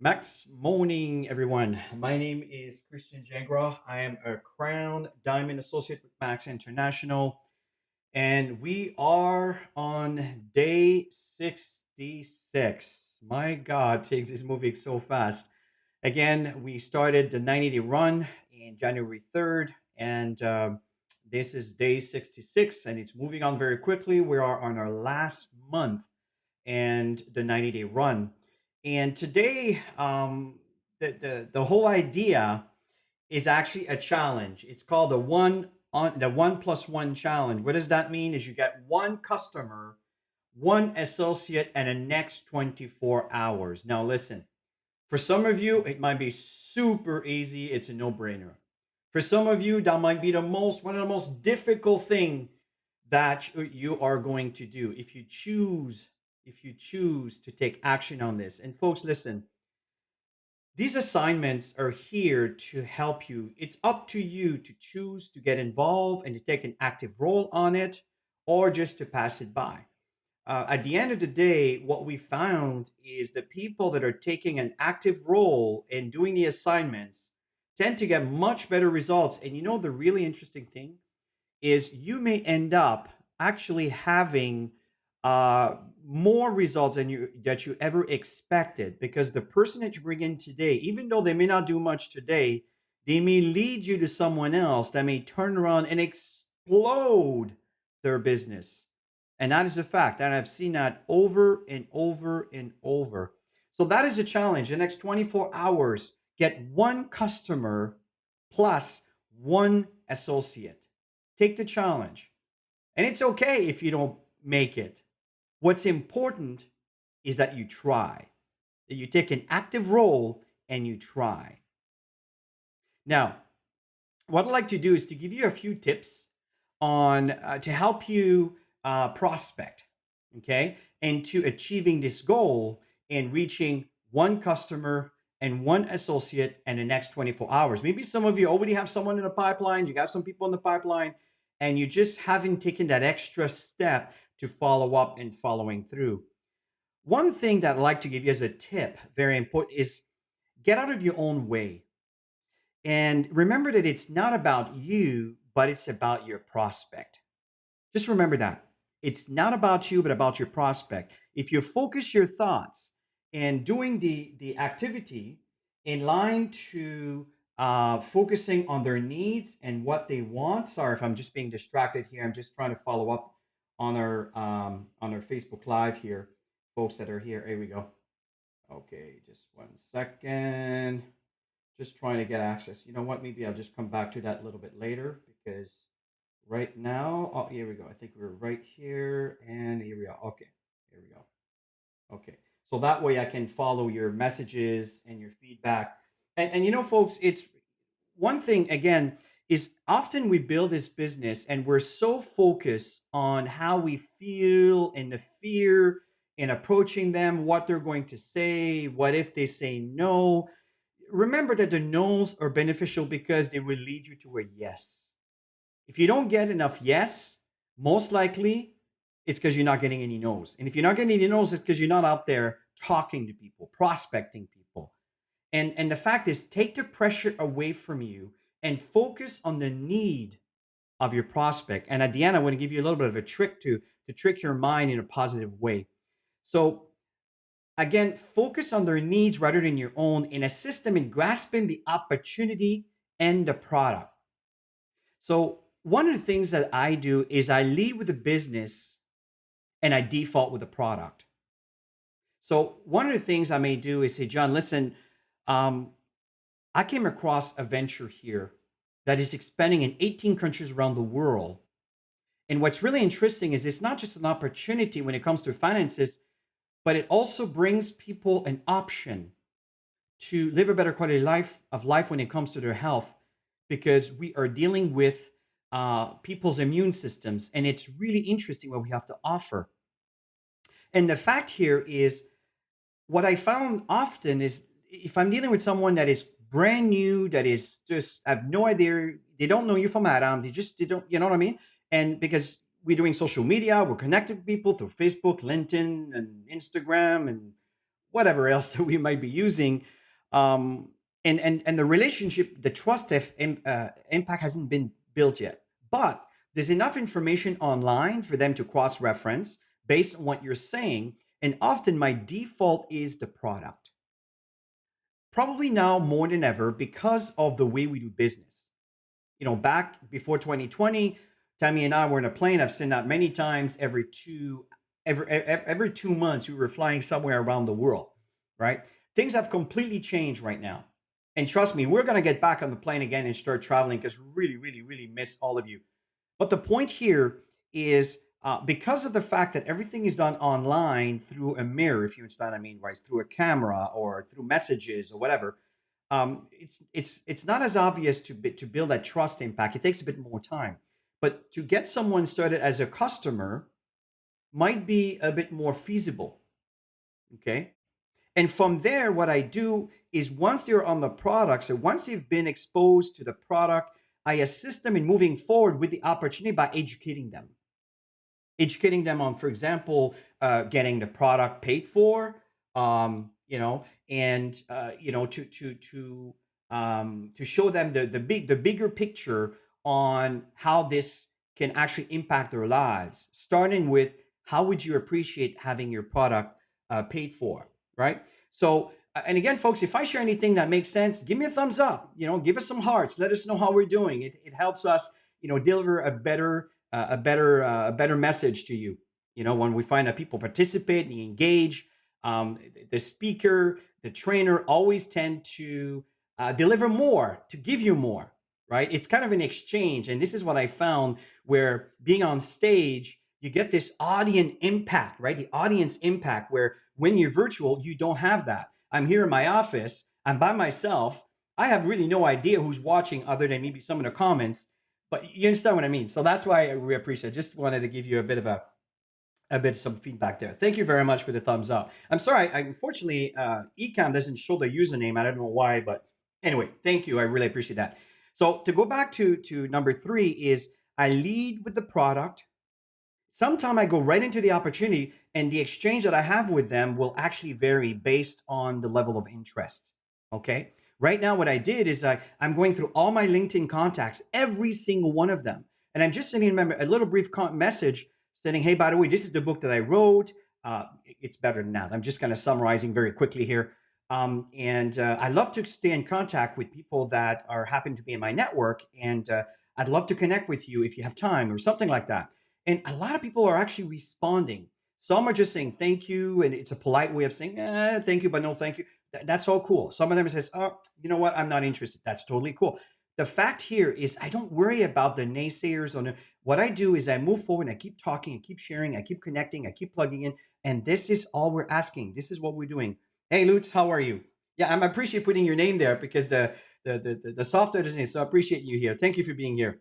Max morning, everyone. My name is Christian Jangra. I am a Crown Diamond Associate with Max International, and we are on day 66. My God, takes is moving so fast. Again, we started the 90-day run in January 3rd, and this is day 66, and it's moving on very quickly. We are on our last month and the 90-day run. And today, the whole idea is actually a challenge. It's called the 1+1 challenge. What does that mean? Is you get one customer, one associate, and the next 24 hours. Now, listen. For some of you, it might be super easy. It's a no-brainer. For some of you, that might be one of the most difficult thing that you are going to do if you choose to take action on this. And folks, listen, these assignments are here to help you. It's up to you to choose to get involved and to take an active role on it or just to pass it by. At the end of the day, what we found is the people that are taking an active role in doing the assignments tend to get much better results. And you know, the really interesting thing is you may end up actually having more results than you ever expected, because the person that you bring in today, even though they may not do much today, they may lead you to someone else that may turn around and explode their business. And that is a fact. And I've seen that over and over and over. So that is a challenge. The next 24 hours, get one customer plus one associate. Take the challenge. And it's okay if you don't make it. What's important is that you try, that you take an active role and you try. Now, what I'd like to do is to give you a few tips on to help you prospect, okay, and to achieving this goal and reaching one customer and one associate in the next 24 hours. Maybe some of you already have someone in the pipeline, you got some people in the pipeline, and you just haven't taken that extra step to follow up and following through. One thing that I'd like to give you as a tip, very important, is get out of your own way. And remember that it's not about you, but it's about your prospect. Just remember that. It's not about you, but about your prospect. If you focus your thoughts and doing the activity in line to focusing on their needs and what they want. Sorry if I'm just being distracted here. I'm just trying to follow up on our Facebook Live here, folks that are here. Here we go. Okay, just 1 second. Just trying to get access. You know what? Maybe I'll just come back to that a little bit later, because right now, oh, here we go. I think we're right here, and here we are. Okay, here we go. Okay, so that way I can follow your messages and your feedback. And you know, folks, it's one thing again is often we build this business and we're so focused on how we feel and the fear in approaching them, what they're going to say, what if they say no. Remember that the no's are beneficial because they will lead you to a yes. If you don't get enough yes, most likely it's because you're not getting any no's. And if you're not getting any no's, it's because you're not out there talking to people, prospecting people. And the fact is, take the pressure away from you and focus on the need of your prospect. And at the end, I want to give you a little bit of a trick to trick your mind in a positive way. So again, focus on their needs rather than your own and assist them in grasping the opportunity and the product. So one of the things that I do is I lead with the business and I default with the product. So one of the things I may do is say, John, listen, um, I came across a venture here that is expanding in 18 countries around the world. And what's really interesting is it's not just an opportunity when it comes to finances, but it also brings people an option to live a better quality life when it comes to their health, because we are dealing with people's immune systems, and it's really interesting what we have to offer. And the fact here is, what I found often is, if I'm dealing with someone that is brand new, that is just have no idea, they don't know you from Adam, they don't, you know what I mean? And because we're doing social media, we're connected with people through Facebook, LinkedIn, and Instagram, and whatever else that we might be using. Um, and the relationship, the impact hasn't been built yet. But there's enough information online for them to cross reference based on what you're saying. And often my default is the product. Probably now more than ever because of the way we do business. Back before 2020, Tammy and I were in a plane. I've seen that many times. Every 2 months, we were flying somewhere around the world, right? Things have completely changed right now. And trust me, we're going to get back on the plane again and start traveling because really, really, really miss all of you. But the point here is because of the fact that everything is done online through a mirror, if you understand what I mean, right? Through a camera or through messages or whatever, it's not as obvious to build that trust impact. It takes a bit more time, but to get someone started as a customer might be a bit more feasible. Okay, and from there, what I do is once they're on the product, so once they've been exposed to the product, I assist them in moving forward with the opportunity by educating them on, for example, getting the product paid for, and to show them the bigger picture on how this can actually impact their lives. Starting with how would you appreciate having your product paid for, right? So, and again, folks, if I share anything that makes sense, give me a thumbs up. Give us some hearts. Let us know how we're doing. It helps us, deliver a better message to you. When we find that people participate, they engage, the speaker, the trainer always tend to deliver more, to give you more, right? It's kind of an exchange, and this is what I found where being on stage, you get this audience impact, right? The audience impact, where when you're virtual, you don't have that. I'm here in my office, I'm by myself. I have really no idea who's watching other than maybe some of the comments, but you understand what I mean. So that's why we appreciate it. Just wanted to give you a bit of some feedback there. Thank you very much for the thumbs up. I'm sorry, unfortunately, Ecamm doesn't show the username. I don't know why, but anyway, thank you. I really appreciate that. So to go back to number three is I lead with the product. Sometimes I go right into the opportunity, and the exchange that I have with them will actually vary based on the level of interest. Okay. Right now, what I did is I'm going through all my LinkedIn contacts, every single one of them. And I'm just sending them a little brief message saying, hey, by the way, this is the book that I wrote. It's better than that. I'm just kind of summarizing very quickly here. And I love to stay in contact with people that are happen to be in my network. And I'd love to connect with you if you have time or something like that. And a lot of people are actually responding. Some are just saying thank you, and it's a polite way of saying thank you, but no thank you. That's all cool. Some of them says, oh, you know what? I'm not interested. That's totally cool. The fact here is I don't worry about the naysayers on what I do is I move forward and I keep talking, I keep sharing, I keep connecting, I keep plugging in. And this is all we're asking. This is what we're doing. Hey Lutz, how are you? Yeah, I appreciate putting your name there because the software doesn't. So I appreciate you here. Thank you for being here.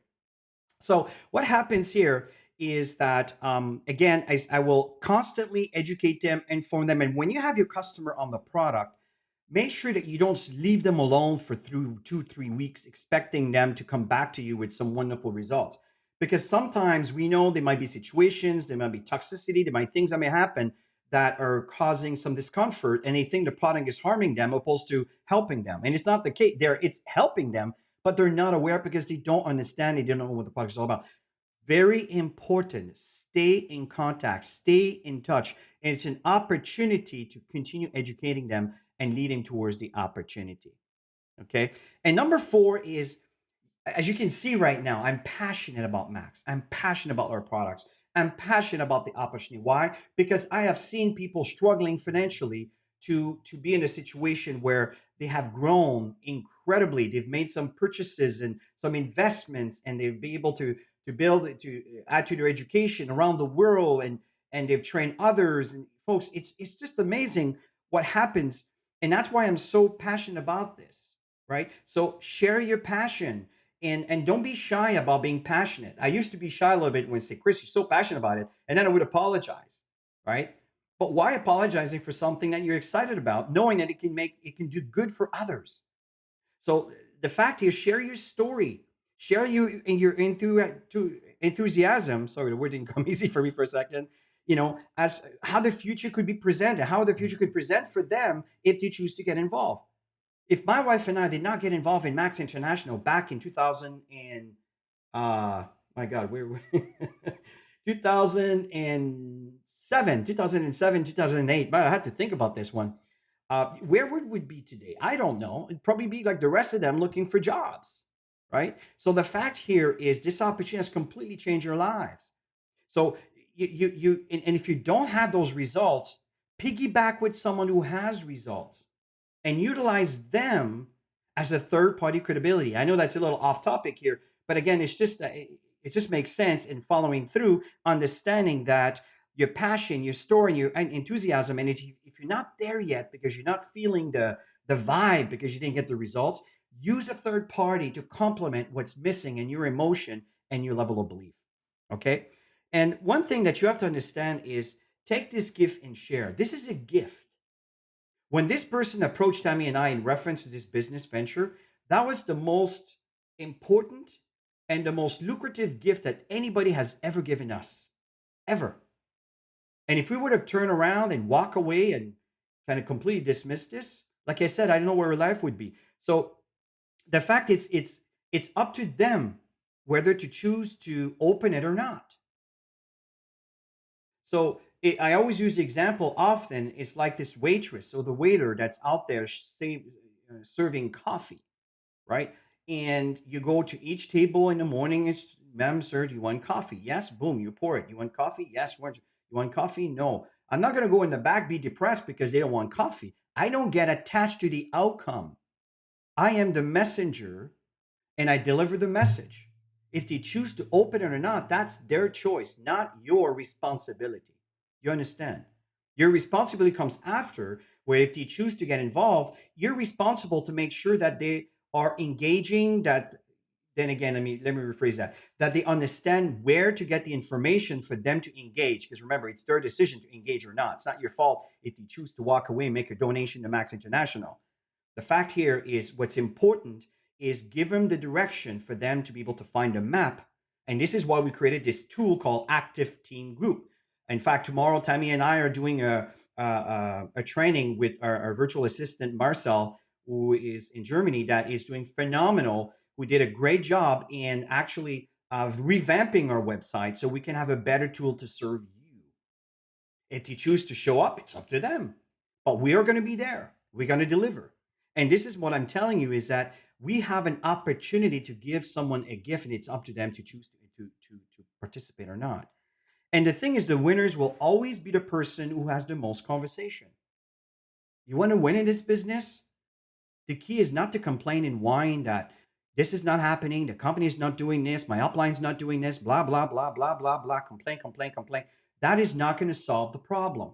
So what happens here is that again, I will constantly educate them, inform them, and when you have your customer on the product, make sure that you don't leave them alone for through 2 3 weeks expecting them to come back to you with some wonderful results. Because sometimes we know there might be situations, there might be toxicity, there might be things that may happen that are causing some discomfort, and they think the product is harming them opposed to helping them. And it's not the case. It's helping them, but they're not aware because they don't understand. They don't know what the product is all about. Very important. Stay in contact, stay in touch. And it's an opportunity to continue educating them and leading towards the opportunity. Okay. And number four is, as you can see right now, I'm passionate about Max. I'm passionate about our products. I'm passionate about the opportunity. Why? Because I have seen people struggling financially to be in a situation where they have grown incredibly. They've made some purchases and some investments, and they've been able to build it, to add to their education around the world, and they've trained others. And folks, it's just amazing what happens, and that's why I'm so passionate about this. Right? So share your passion, and don't be shy about being passionate. I used to be shy a little bit when say, Chris, you're so passionate about it, and then I would apologize, right? But why apologizing for something that you're excited about, knowing that it can do good for others? So the fact is, share your story, share you in your enthusiasm. Sorry, the word didn't come easy for me for a second. as how the future could be presented, how the future could present for them if they choose to get involved. If my wife and I did not get involved in Max International back in 2000 and my God, where 2007, 2008. But I had to think about this one. Where would we be today? I don't know. It'd probably be like the rest of them looking for jobs, right? So the fact here is this opportunity has completely changed your lives. So and if you don't have those results, piggyback with someone who has results and utilize them as a third party credibility. I know that's a little off topic here, but again, it just makes sense in following through, understanding that your passion, your story, your enthusiasm, and if you're not there yet because you're not feeling the vibe because you didn't get the results, use a third party to complement what's missing in your emotion and your level of belief. Okay. And one thing that you have to understand is take this gift and share. This is a gift. When this person approached Tammy and I in reference to this business venture, that was the most important and the most lucrative gift that anybody has ever given us, ever. And if we would have turned around and walk away and kind of completely dismiss this, like I said, I don't know where our life would be. So the fact is, it's up to them whether to choose to open it or not. So I always use the example often. It's like this waitress or the waiter that's out there serving coffee, right? And you go to each table in the morning. It's, ma'am, sir, do you want coffee? Yes. Boom, you pour it. You want coffee? Yes. You want coffee? No. I'm not going to go in the back, be depressed because they don't want coffee. I don't get attached to the outcome. I am the messenger and I deliver the message. If they choose to open it or not, that's their choice, not your responsibility. You understand? Your responsibility comes after, where if they choose to get involved, you're responsible to make sure that they are engaging, that then again, let me rephrase that, that they understand where to get the information for them to engage. Because remember, it's their decision to engage or not. It's not your fault if you choose to walk away and make a donation to Max International. The fact here is what's important is give them the direction for them to be able to find a map. And this is why we created this tool called Active Team Group. In fact, tomorrow, Tammy and I are doing a training with our virtual assistant, Marcel, who is in Germany, that is doing phenomenal. We did a great job in actually revamping our website so we can have a better tool to serve you. If you choose to show up, it's up to them. But we are going to be there. We're going to deliver. And this is what I'm telling you is that we have an opportunity to give someone a gift, and it's up to them to choose to participate or not. And the thing is, the winners will always be the person who has the most conversation. You want to win in this business? The key is not to complain and whine that this is not happening, the company is not doing this, my upline's not doing this, blah, blah, blah, blah, blah, blah, complain, complain, complain. That is not going to solve the problem,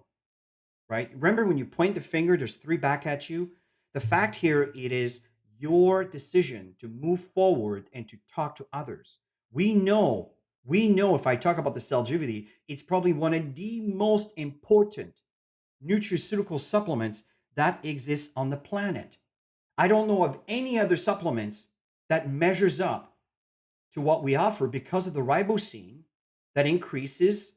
right? Remember when you point the finger, there's three back at you. The fact here, it is your decision to move forward and to talk to others. We know if I talk about the Celgivity, it's probably one of the most important nutraceutical supplements that exists on the planet. I don't know of any other supplements that measures up to what we offer because of the ribosine that increases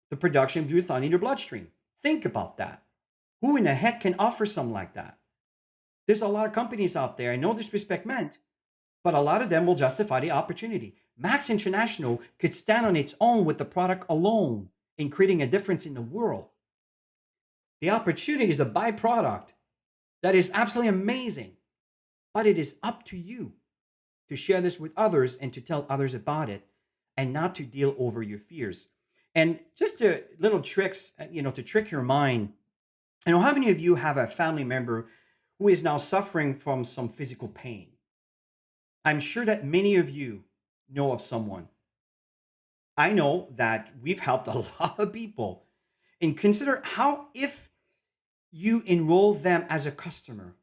the production of glutathione in your bloodstream. Think about that. Who in the heck can offer something like that? There's a lot of companies out there, and no disrespect meant, but a lot of them will justify the opportunity. Max International could stand on its own with the product alone in creating a difference in the world. The opportunity is a byproduct that is absolutely amazing, but it is up to you to share this with others and to tell others about it and not to deal over your fears. And just a little tricks, to trick your mind. How many of you have a family member who is now suffering from some physical pain? I'm sure that many of you know of someone. I know that we've helped a lot of people. And consider how if you enroll them as a customer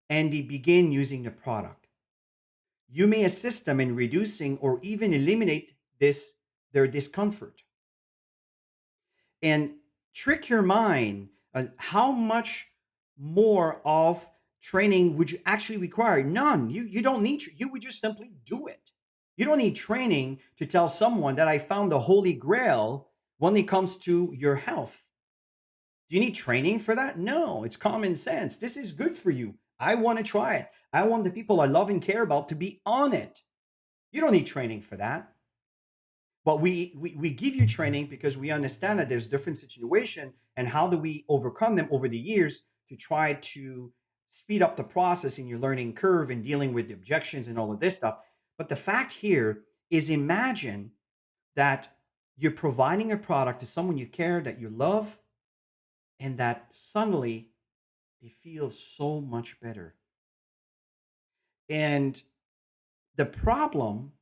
and they begin using the product, you may assist them in reducing or even eliminate their discomfort. And trick your mind on how much more of training would you actually require? None. You don't need, you would just simply do it. You don't need training to tell someone that I found the holy grail when it comes to your health. Do you need training for that? No, it's common sense. This is good for you. I want to try it. I want the people I love and care about to be on it. You don't need training for that. But we give you training because we understand that there's different situation and how do we overcome them over the years to try to speed up the process in your learning curve and dealing with the objections and all of this stuff. But the fact here is, imagine that you're providing a product to someone you care, that you love, and that suddenly they feel so much better. And the problem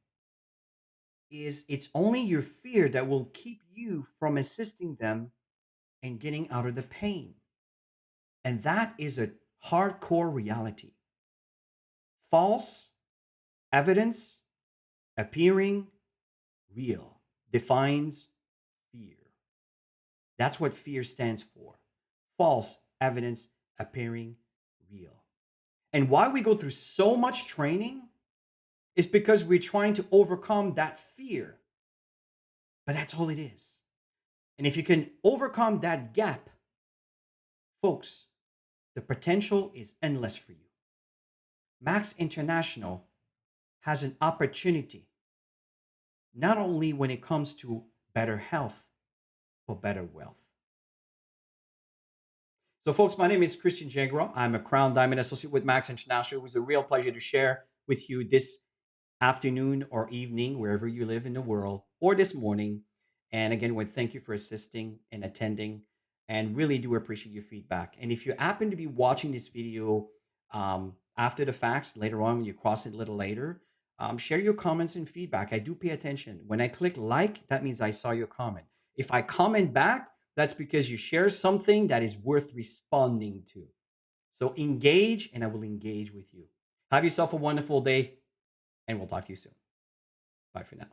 is, it's only your fear that will keep you from assisting them and getting out of the pain. And that is a hardcore reality. False evidence appearing real defines fear. That's what fear stands for. False evidence appearing real. And why we go through so much training is because we're trying to overcome that fear. But that's all it is. And if you can overcome that gap, folks, the potential is endless for you. Max International has an opportunity, not only when it comes to better health, but better wealth. So, folks, my name is Christian Jagro. I'm a Crown Diamond Associate with Max International. It was a real pleasure to share with you this afternoon or evening, wherever you live in the world, or this morning. And again, we thank you for assisting and attending, and really do appreciate your feedback. And if you happen to be watching this video after the facts, later on, when you cross it a little later, share your comments and feedback. I do pay attention. When I click like, that means I saw your comment. If I comment back, that's because you share something that is worth responding to. So engage, and I will engage with you. Have yourself a wonderful day, and we'll talk to you soon. Bye for now.